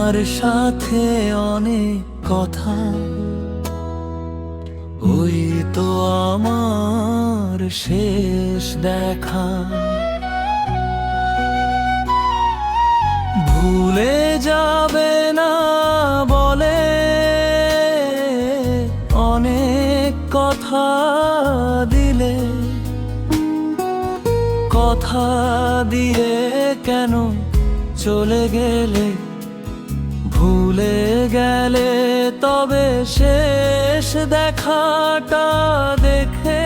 তোমার সাথে অনেক কথা, ওই তো আমার শেষ দেখা। ভুলে যাবে না বলে অনেক কথা দিলে, কথা দিয়ে কেন চলে গেলে? ভুলে গেলে তবে শেষ দেখাটা দেখে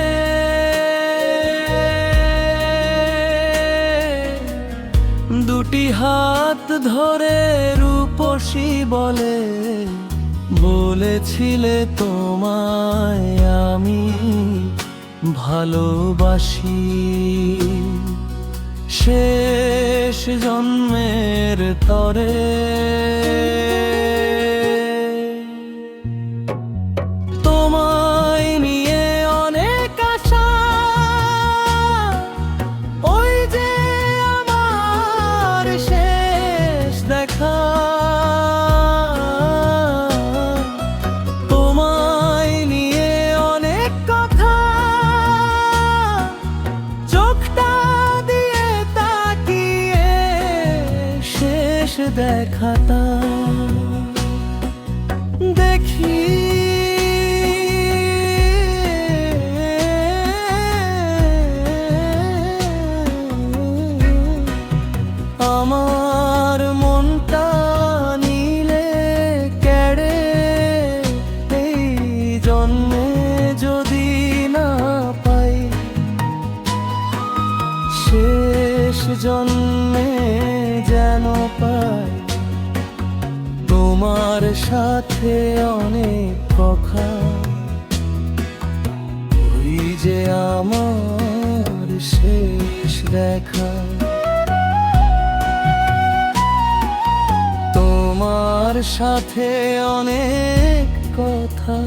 দুটি হাত ধরে রূপসী বলে বলেছিলে তোমায় আমি ভালোবাসি। শেষ জন্মের তরে তোমায় নিয়ে অনেক আশা, ওই যে আমার শেষ দেখা। তোমায় নিয়ে অনেক কথা, চোখটা দিয়ে তাকিয়ে শেষ দেখাটা দেখি। আমার মনটা নিলে কেড়ে, এই জন্মে যদি না পাই, শেষ জন্মে যেন পাই। তোমার সাথে অনেক কথা, ওই যে আমার শেষ দেখা। তোমার সাথে অনেক কথা।